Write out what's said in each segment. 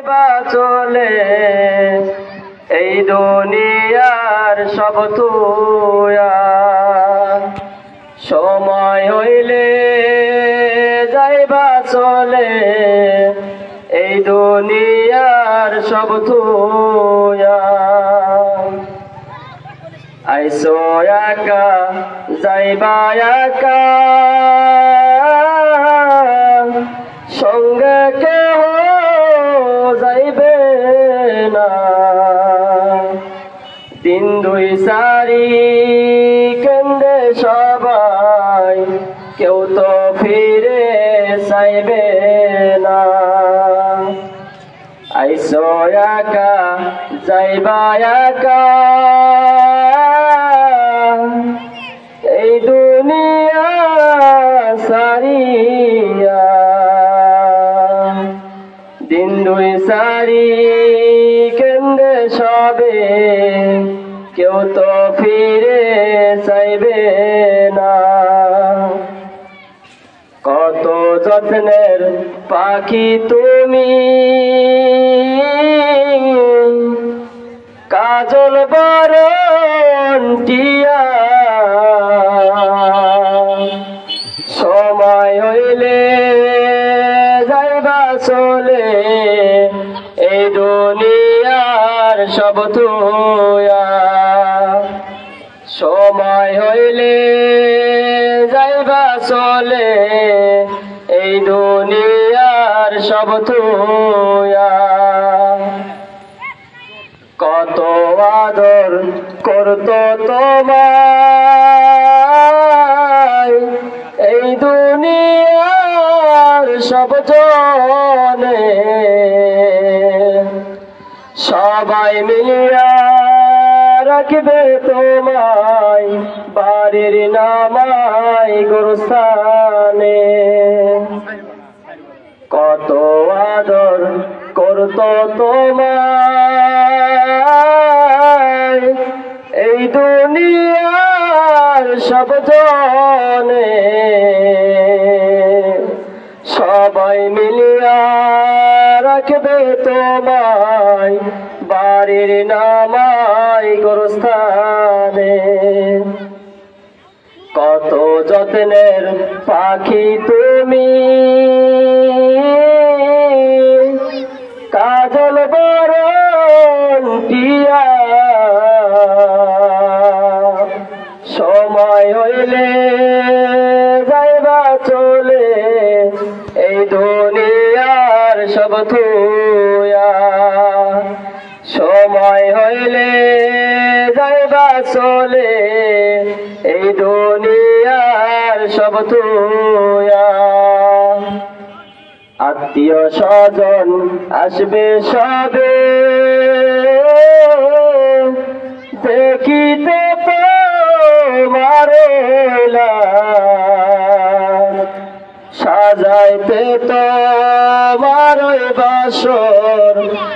যাইবা চলে এই দুনিয়ার সব তুয়া সময় হইলে যাইবা চলে এই দুনিয়ার সব তুয়া আইসো একা যাইবা একা সঙ্গে কেহ যাইবে না তিন দুই চারি কেন্দ্রে সবাই কেউ তো ফিরে চাইবে না আইসো একা যাইবা একা এই দুনিয়া সারিয়া দিন দুই সারি কেন্দ্রে সবে কেউ তো ফিরে চাইবে না কত যত্নের পাখি তুমি কাজল বরণ টিয়া সময় হইলে যাইবা চলে এই দুনিয়ার সব তুয়া সময় হইলে যাইবা চলে এই দুনিয়ার সব তুয়া কত আদর করতো তোমায় এই দুনিয়ার সব জনে সবাই মিলিয়া রাখবে তোমায় বাড়ির নামাই গোরস্থানে কত আদর করতো তোমায় এই দুনিয়ার সব জনে সবাই মিলিয়া রাখবে তোমায় বাড়ির নামাই গোরস্থানে কত যত্নের পাখি তুমি কাজল বরণ টিয়া সময় হইলে যাইবা চলে এই দুনিয়ার সব তুয়া সময় হইলে যাইবা চলে এই দুনিয়ার সব তুয়া আত্মীয় স্বজন আসবে সবে দেখিতে তোমারে সাজাইতে তোমার বাসর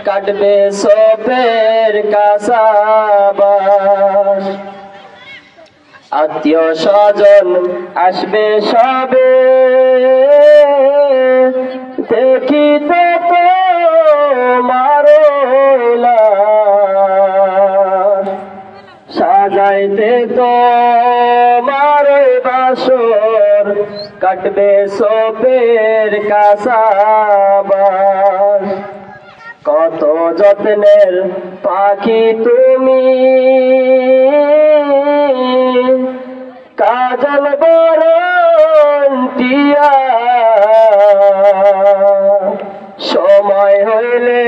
কাটবে সপের কাসাবাস আত্মীয় স্বজন আসবে সবে দেখিতে তোমার সাজাইতে তোমার বাসর কাটবে সপের কাসাবাস কত যত্নের পাখি তুমি কাজল বরণ টিয়া সময় হইলে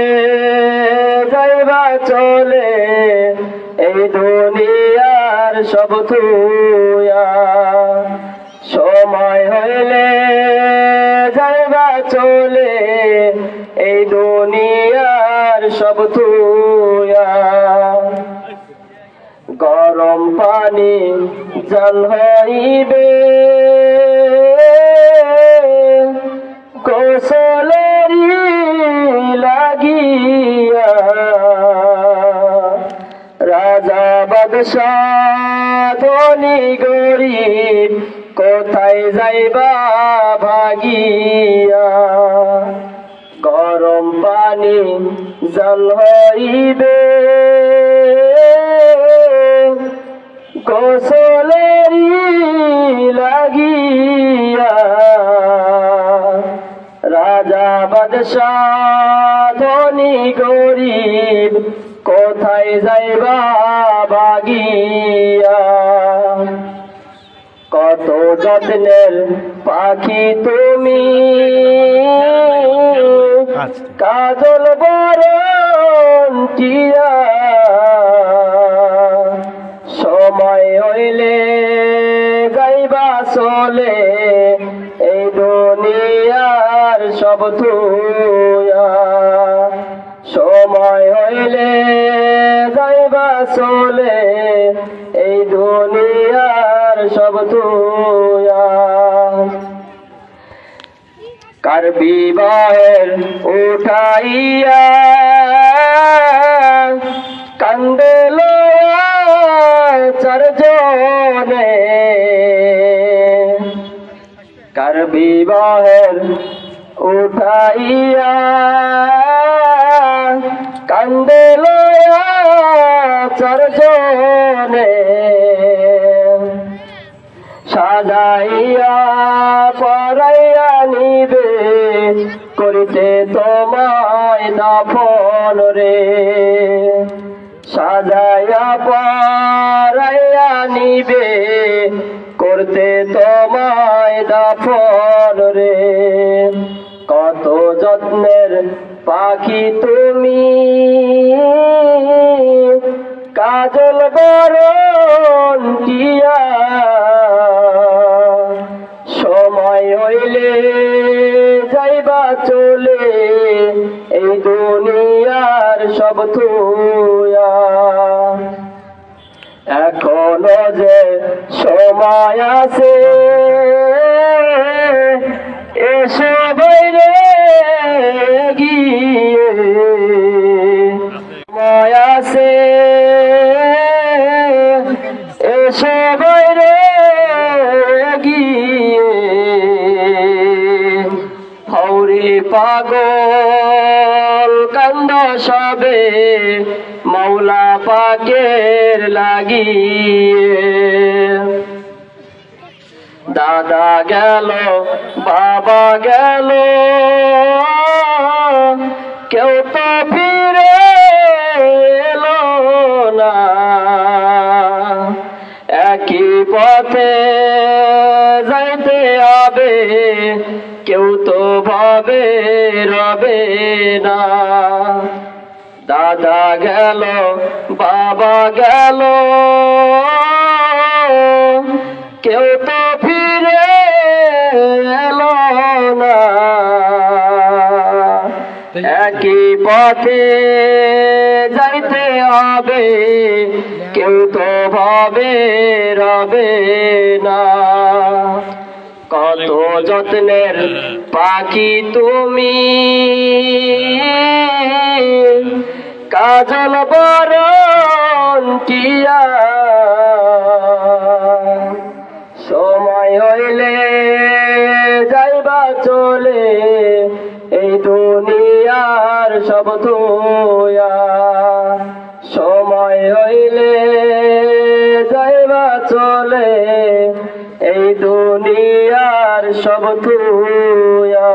যাইবা চলে এই দুনিয়ার সব তুয়া সময় হইলে যাইবা চলে এই দুনিয়ার সব তুয়া গরম পানি জল হইবে গোসলেরি লাগিয়া রাজা বাদশাহ ধনী গরিব কোথায় যাইবা ভাগিয়া গরম পানি জল হইবে গোসলেরি লাগিয়া রাজা বাদশাহ ধনী গরিব কোথায় যাইবা বাগিয়া কত যত্নের পাখি তুমি কাজল বরণ টিয়া সময় হইলে যাইবা চলে এই দুনিয়ার সব তুয়া সময় হইলে যাইবা চলে এই দুনিয়ার সব তুয়া কার বিবাহের উঠাইয়া কান্দে চারজনে কার বিবাহের উঠাইয়া কান্দে চারজনে সাজাইয়া পরাইয়া নিবে করিতে তোমায় দাফন রে সাজাইয়া পরাইয়া নিবে করতে তোমায় দাফন রে কত যত্নের পাখি তুমি কাজল বরণ টিয়া সময় হইলে যাইবা চলে এই দুনিয়ার সব তুয়া এখনো যে সময় আছে এসে বাইরে গিয়ে সময় আছে এসে বাইরে গিয়ে হৌরে পাগল কান্দ সবে মৌলা পাকের লাগিয়ে দাদা গেল বাবা গেল কেউ তো ফিরে এলো না একই পথে যাইতে হবে কেউ তো ভাবে রবে না দাদা গেল বাবা গেল কেউ তো ফিরে এলো না একই পথে যাইতে হবে কেউ তো ভাবে রবে না কত যত্নের পাখি তুমি কাজল বরণ টিয়া সময় হইলে যাইবা চলে এই দুনিয়ার সব তুয়া সময় হইলে যাইবা চলে এই দুনিয়ার সব তুয়া